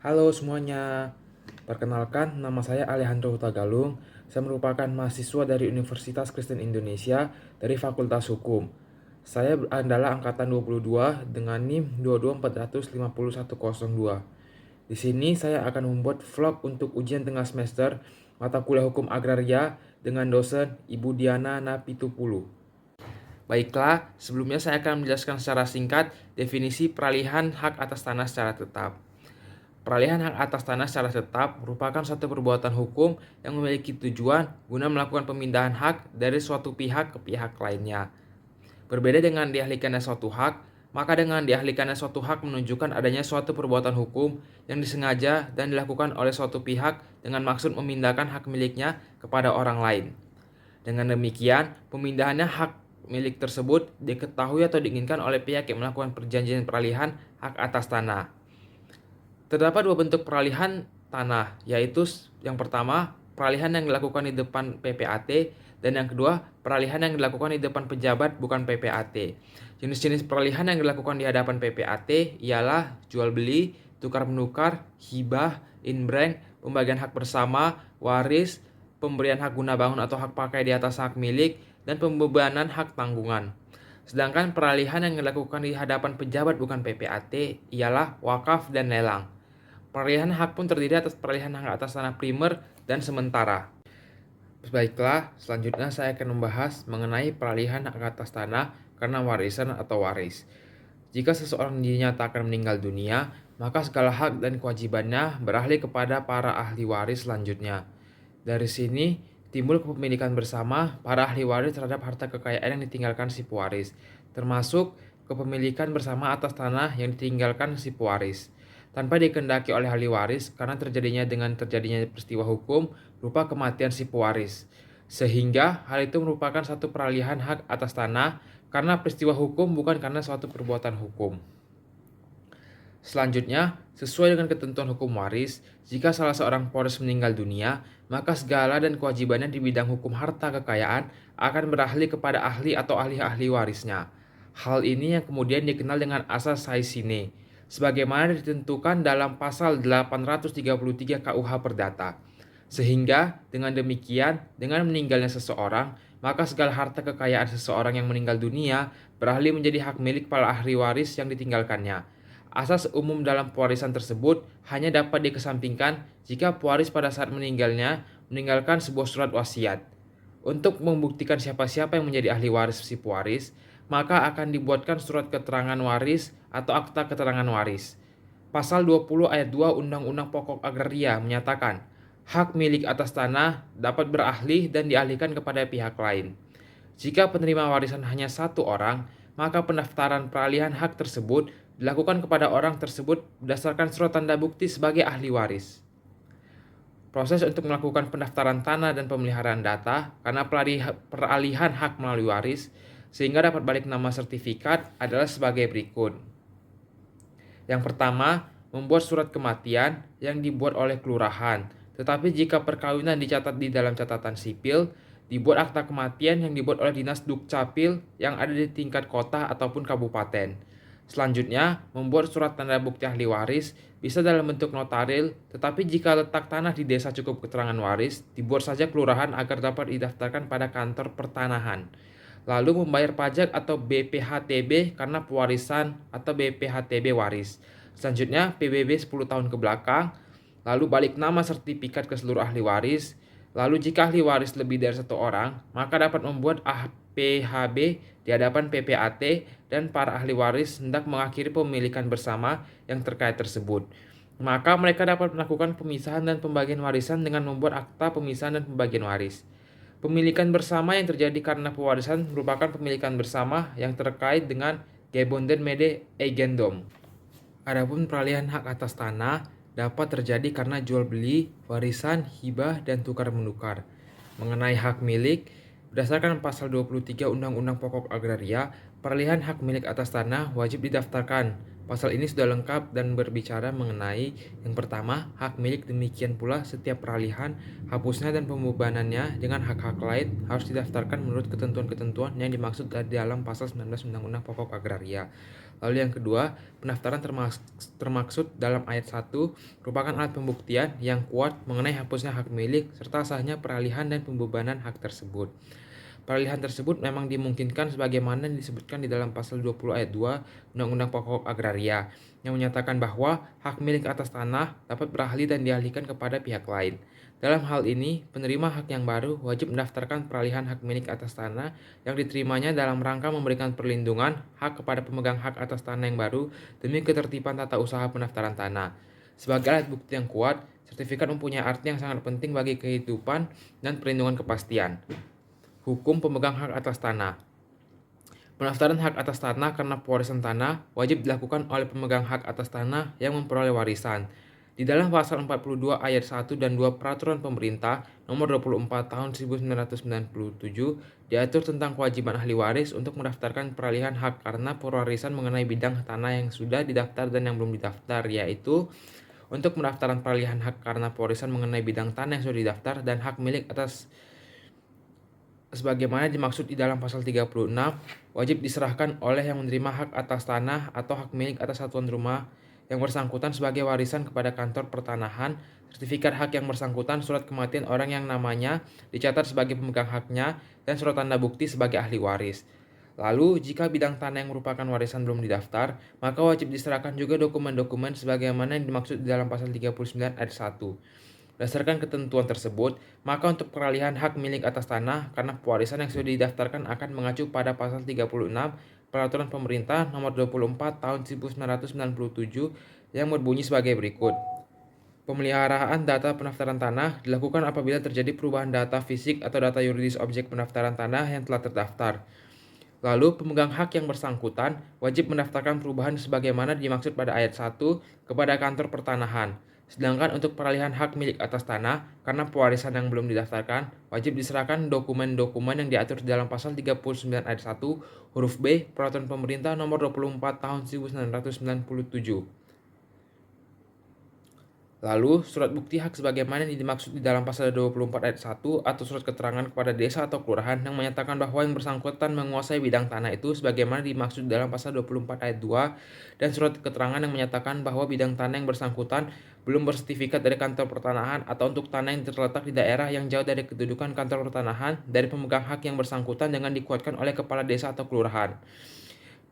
Halo semuanya, perkenalkan nama saya Alejandro Hutagalung. Saya merupakan mahasiswa dari Universitas Kristen Indonesia dari Fakultas Hukum. Saya adalah angkatan 22 dengan NIM 2245102. Di sini saya akan membuat vlog untuk ujian tengah semester mata kuliah Hukum Agraria dengan dosen Ibu Diana Napitupulu. Baiklah, sebelumnya saya akan menjelaskan secara singkat definisi peralihan hak atas tanah secara tetap. Peralihan hak atas tanah secara tetap merupakan suatu perbuatan hukum yang memiliki tujuan guna melakukan pemindahan hak dari suatu pihak ke pihak lainnya. Berbeda dengan dialihkannya suatu hak, maka dengan dialihkannya suatu hak menunjukkan adanya suatu perbuatan hukum yang disengaja dan dilakukan oleh suatu pihak dengan maksud memindahkan hak miliknya kepada orang lain. Dengan demikian, pemindahannya hak milik tersebut diketahui atau diinginkan oleh pihak yang melakukan perjanjian peralihan hak atas tanah. Terdapat dua bentuk peralihan tanah, yaitu yang pertama, peralihan yang dilakukan di depan PPAT, dan yang kedua, peralihan yang dilakukan di depan pejabat bukan PPAT. Jenis-jenis peralihan yang dilakukan di hadapan PPAT ialah jual beli, tukar menukar, hibah, inbreng, pembagian hak bersama, waris, pemberian hak guna bangun atau hak pakai di atas hak milik, dan pembebanan hak tanggungan. Sedangkan peralihan yang dilakukan di hadapan pejabat bukan PPAT ialah wakaf dan lelang. Peralihan hak pun terdiri atas peralihan hak atas tanah primer dan sementara. Baiklah, selanjutnya saya akan membahas mengenai peralihan hak atas tanah karena warisan atau waris. Jika seseorang dinyatakan meninggal dunia, maka segala hak dan kewajibannya beralih kepada para ahli waris selanjutnya. Dari sini timbul kepemilikan bersama para ahli waris terhadap harta kekayaan yang ditinggalkan si pewaris, termasuk kepemilikan bersama atas tanah yang ditinggalkan si pewaris tanpa dikehendaki oleh ahli waris karena terjadinya peristiwa hukum berupa kematian si pewaris. Sehingga hal itu merupakan satu peralihan hak atas tanah karena peristiwa hukum bukan karena suatu perbuatan hukum. Selanjutnya, sesuai dengan ketentuan hukum waris, jika salah seorang pewaris meninggal dunia, maka segala dan kewajibannya di bidang hukum harta kekayaan akan beralih kepada ahli atau ahli-ahli warisnya. Hal ini yang kemudian dikenal dengan asas sai sine, sebagaimana ditentukan dalam pasal 833 KUH Perdata. Sehingga dengan demikian, dengan meninggalnya seseorang, maka segala harta kekayaan seseorang yang meninggal dunia beralih menjadi hak milik para ahli waris yang ditinggalkannya. Asas umum dalam pewarisan tersebut hanya dapat dikesampingkan jika pewaris pada saat meninggalnya meninggalkan sebuah surat wasiat. Untuk membuktikan siapa-siapa yang menjadi ahli waris si pewaris, maka akan dibuatkan surat keterangan waris atau akta keterangan waris. Pasal 20 ayat 2 Undang-Undang Pokok Agraria menyatakan, hak milik atas tanah dapat beralih dan dialihkan kepada pihak lain. Jika penerima warisan hanya satu orang, maka pendaftaran peralihan hak tersebut dilakukan kepada orang tersebut berdasarkan surat tanda bukti sebagai ahli waris. Proses untuk melakukan pendaftaran tanah dan pemeliharaan data karena peralihan hak melalui waris sehingga dapat balik nama sertifikat adalah sebagai berikut. Yang pertama, membuat surat kematian yang dibuat oleh kelurahan. Tetapi jika perkawinan dicatat di dalam catatan sipil, dibuat akta kematian yang dibuat oleh Dinas Dukcapil yang ada di tingkat kota ataupun kabupaten. Selanjutnya, membuat surat tanda bukti ahli waris bisa dalam bentuk notaril, tetapi jika letak tanah di desa cukup keterangan waris, dibuat saja kelurahan agar dapat didaftarkan pada kantor pertanahan. Lalu membayar pajak atau BPHTB karena pewarisan atau BPHTB waris. Selanjutnya, PBB 10 tahun ke belakang, lalu balik nama sertifikat ke seluruh ahli waris. Lalu jika ahli waris lebih dari satu orang, maka dapat membuat PHB di hadapan PPAT dan para ahli waris hendak mengakhiri pemilikan bersama yang terkait tersebut. Maka mereka dapat melakukan pemisahan dan pembagian warisan dengan membuat akta pemisahan dan pembagian waris. Pemilikan bersama yang terjadi karena pewarisan merupakan pemilikan bersama yang terkait dengan gebonden mede eigendom. Adapun peralihan hak atas tanah dapat terjadi karena jual beli, warisan, hibah, dan tukar menukar. Mengenai hak milik, berdasarkan pasal 23 Undang-Undang Pokok Agraria, peralihan hak milik atas tanah wajib didaftarkan Pasal ini sudah lengkap dan berbicara mengenai yang pertama, hak milik, demikian pula setiap peralihan, hapusnya dan pembebanannya dengan hak-hak lain harus didaftarkan menurut ketentuan-ketentuan yang dimaksud di dalam pasal 19 Undang-Undang Pokok Agraria. Lalu yang kedua, pendaftaran termaksud dalam ayat 1 merupakan alat pembuktian yang kuat mengenai hapusnya hak milik serta sahnya peralihan dan pembebanan hak tersebut. Peralihan tersebut memang dimungkinkan sebagaimana disebutkan di dalam pasal 20 ayat 2 Undang-Undang Pokok Agraria yang menyatakan bahwa hak milik atas tanah dapat beralih dan dialihkan kepada pihak lain. Dalam hal ini, penerima hak yang baru wajib mendaftarkan peralihan hak milik atas tanah yang diterimanya dalam rangka memberikan perlindungan hak kepada pemegang hak atas tanah yang baru demi ketertiban tata usaha pendaftaran tanah. Sebagai alat bukti yang kuat, sertifikat mempunyai arti yang sangat penting bagi kehidupan dan perlindungan kepastian. Hukum pemegang hak atas tanah. Pendaftaran hak atas tanah karena pewarisan tanah wajib dilakukan oleh pemegang hak atas tanah yang memperoleh warisan. Di dalam pasal 42 ayat 1 dan 2 Peraturan Pemerintah Nomor 24 Tahun 1997 diatur tentang kewajiban ahli waris untuk mendaftarkan peralihan hak karena pewarisan mengenai bidang tanah yang sudah didaftar dan yang belum didaftar, yaitu untuk pendaftaran peralihan hak karena pewarisan mengenai bidang tanah yang sudah didaftar dan hak milik atas sebagaimana dimaksud di dalam pasal 36, wajib diserahkan oleh yang menerima hak atas tanah atau hak milik atas satuan rumah yang bersangkutan sebagai warisan kepada kantor pertanahan, sertifikat hak yang bersangkutan, surat kematian orang yang namanya dicatat sebagai pemegang haknya, dan surat tanda bukti sebagai ahli waris. Lalu, jika bidang tanah yang merupakan warisan belum didaftar, maka wajib diserahkan juga dokumen-dokumen sebagaimana yang dimaksud di dalam pasal 39 ayat 1. Berdasarkan ketentuan tersebut, maka untuk peralihan hak milik atas tanah karena pewarisan yang sudah didaftarkan akan mengacu pada pasal 36 Peraturan Pemerintah Nomor 24 Tahun 1997 yang berbunyi sebagai berikut. Pemeliharaan data pendaftaran tanah dilakukan apabila terjadi perubahan data fisik atau data yuridis objek pendaftaran tanah yang telah terdaftar. Lalu, pemegang hak yang bersangkutan wajib mendaftarkan perubahan sebagaimana dimaksud pada ayat 1 kepada kantor pertanahan. Sedangkan untuk peralihan hak milik atas tanah karena pewarisan yang belum didaftarkan, wajib diserahkan dokumen-dokumen yang diatur di dalam pasal 39 ayat 1 huruf B Peraturan Pemerintah Nomor 24 Tahun 1997. Lalu, surat bukti hak sebagaimana yang dimaksud di dalam pasal 24 ayat 1 atau surat keterangan kepada desa atau kelurahan yang menyatakan bahwa yang bersangkutan menguasai bidang tanah itu sebagaimana dimaksud dalam pasal 24 ayat 2 dan surat keterangan yang menyatakan bahwa bidang tanah yang bersangkutan belum bersertifikat dari kantor pertanahan atau untuk tanah yang terletak di daerah yang jauh dari kedudukan kantor pertanahan dari pemegang hak yang bersangkutan dengan dikuatkan oleh kepala desa atau kelurahan.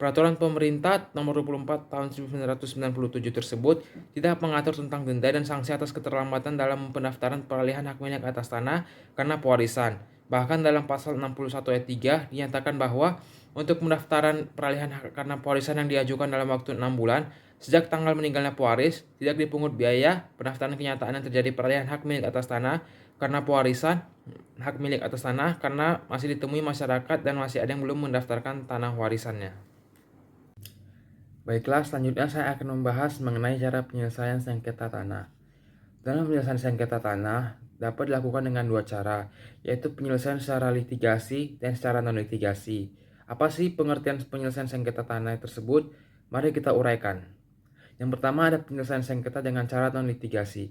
Peraturan Pemerintah Nomor 24 Tahun 1997 tersebut tidak mengatur tentang denda dan sanksi atas keterlambatan dalam pendaftaran peralihan hak milik atas tanah karena pewarisan. Bahkan dalam pasal 61 ayat 3 dinyatakan bahwa untuk pendaftaran peralihan hak karena pewarisan yang diajukan dalam waktu 6 bulan sejak tanggal meninggalnya pewaris, tidak dipungut biaya pendaftaran kenyataan yang terjadi peralihan hak milik atas tanah karena pewarisan hak milik atas tanah karena masih ditemui masyarakat dan masih ada yang belum mendaftarkan tanah warisannya. Baiklah, selanjutnya saya akan membahas mengenai cara penyelesaian sengketa tanah. Dalam penyelesaian sengketa tanah dapat dilakukan dengan dua cara, yaitu penyelesaian secara litigasi dan secara non-litigasi. Apa sih pengertian penyelesaian sengketa tanah tersebut? Mari kita uraikan. Yang pertama ada penyelesaian sengketa dengan cara non-litigasi.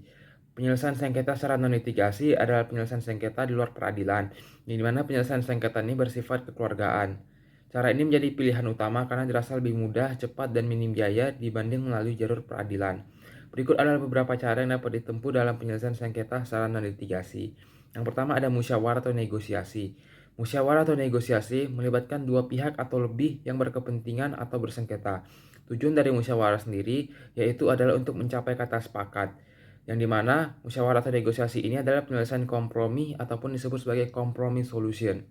Penyelesaian sengketa secara non-litigasi adalah penyelesaian sengketa di luar peradilan, di mana penyelesaian sengketa ini bersifat kekeluargaan. Cara ini menjadi pilihan utama karena dirasa lebih mudah, cepat, dan minim biaya dibanding melalui jalur peradilan. Berikut adalah beberapa cara yang dapat ditempuh dalam penyelesaian sengketa secara non-litigasi. Yang pertama ada musyawarah atau negosiasi. Musyawarah atau negosiasi melibatkan dua pihak atau lebih yang berkepentingan atau bersengketa. Tujuan dari musyawarah sendiri yaitu adalah untuk mencapai kata sepakat, yang dimana musyawarah atau negosiasi ini adalah penyelesaian kompromi ataupun disebut sebagai compromise solution.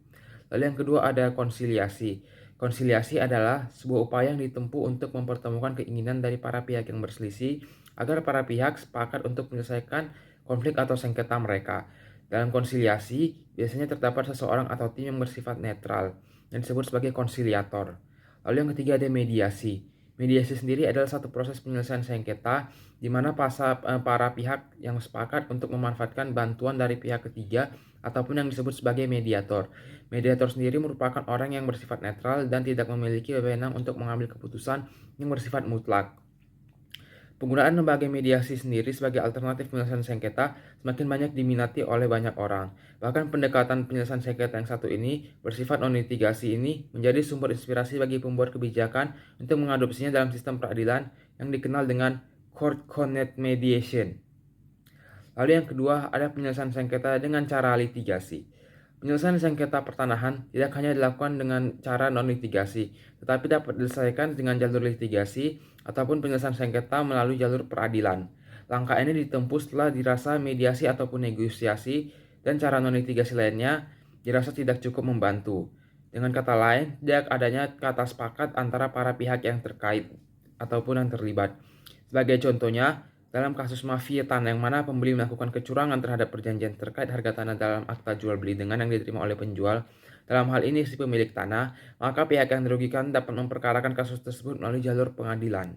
Lalu yang kedua ada konsiliasi. Konsiliasi adalah sebuah upaya yang ditempuh untuk mempertemukan keinginan dari para pihak yang berselisih agar para pihak sepakat untuk menyelesaikan konflik atau sengketa mereka. Dalam konsiliasi, biasanya terdapat seseorang atau tim yang bersifat netral, yang disebut sebagai konsiliator. Lalu yang ketiga ada mediasi. Mediasi sendiri adalah satu proses penyelesaian sengketa di mana para pihak yang sepakat untuk memanfaatkan bantuan dari pihak ketiga ataupun yang disebut sebagai mediator. Mediator sendiri merupakan orang yang bersifat netral dan tidak memiliki wewenang untuk mengambil keputusan yang bersifat mutlak. Penggunaan lembaga mediasi sendiri sebagai alternatif penyelesaian sengketa semakin banyak diminati oleh banyak orang. Bahkan pendekatan penyelesaian sengketa yang satu ini bersifat non-litigasi ini menjadi sumber inspirasi bagi pembuat kebijakan untuk mengadopsinya dalam sistem peradilan yang dikenal dengan Court Connect Mediation. Lalu yang kedua ada penyelesaian sengketa dengan cara litigasi. Penyelesaian sengketa pertanahan tidak hanya dilakukan dengan cara non-litigasi, tetapi dapat diselesaikan dengan jalur litigasi ataupun penyelesaian sengketa melalui jalur peradilan. Langkah ini ditempuh setelah dirasa mediasi ataupun negosiasi dan cara non-litigasi lainnya dirasa tidak cukup membantu. Dengan kata lain, tidak adanya kata sepakat antara para pihak yang terkait ataupun yang terlibat. Sebagai contohnya, dalam kasus mafia tanah yang mana pembeli melakukan kecurangan terhadap perjanjian terkait harga tanah dalam akta jual beli dengan yang diterima oleh penjual, dalam hal ini si pemilik tanah, maka pihak yang dirugikan dapat memperkarakan kasus tersebut melalui jalur pengadilan.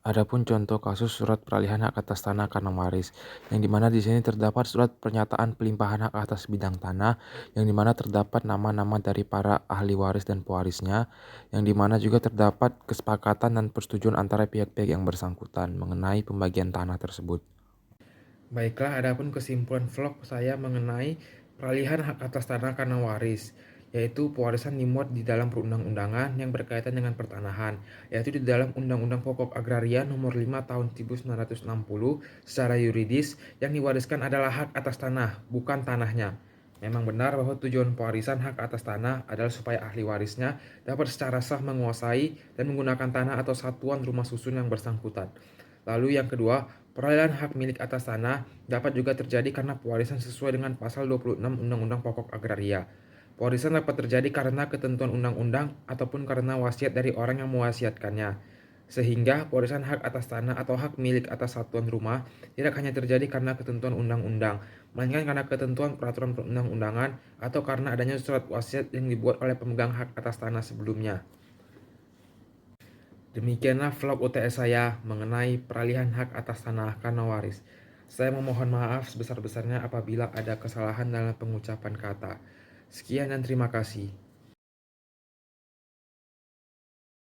Adapun contoh kasus surat peralihan hak atas tanah karena waris, yang dimana di sini terdapat surat pernyataan pelimpahan hak atas bidang tanah, yang dimana terdapat nama-nama dari para ahli waris dan pewarisnya, yang dimana juga terdapat kesepakatan dan persetujuan antara pihak-pihak yang bersangkutan mengenai pembagian tanah tersebut. Baiklah, adapun kesimpulan vlog saya mengenai peralihan hak atas tanah karena waris, yaitu pewarisan dimuat di dalam perundang-undangan yang berkaitan dengan pertanahan, yaitu di dalam Undang-Undang Pokok Agraria Nomor 5 Tahun 1960. Secara yuridis, yang diwariskan adalah hak atas tanah, bukan tanahnya. Memang benar bahwa tujuan pewarisan hak atas tanah adalah supaya ahli warisnya dapat secara sah menguasai dan menggunakan tanah atau satuan rumah susun yang bersangkutan. Lalu yang kedua, peralihan hak milik atas tanah dapat juga terjadi karena pewarisan sesuai dengan pasal 26 Undang-Undang Pokok Agraria. Pewarisan dapat terjadi karena ketentuan undang-undang ataupun karena wasiat dari orang yang mewasiatkannya. Sehingga pewarisan hak atas tanah atau hak milik atas satuan rumah tidak hanya terjadi karena ketentuan undang-undang, melainkan karena ketentuan peraturan perundang-undangan atau karena adanya surat wasiat yang dibuat oleh pemegang hak atas tanah sebelumnya. Demikianlah vlog UTS saya mengenai peralihan hak atas tanah karena waris. Saya memohon maaf sebesar-besarnya apabila ada kesalahan dalam pengucapan kata. Sekian dan terima kasih.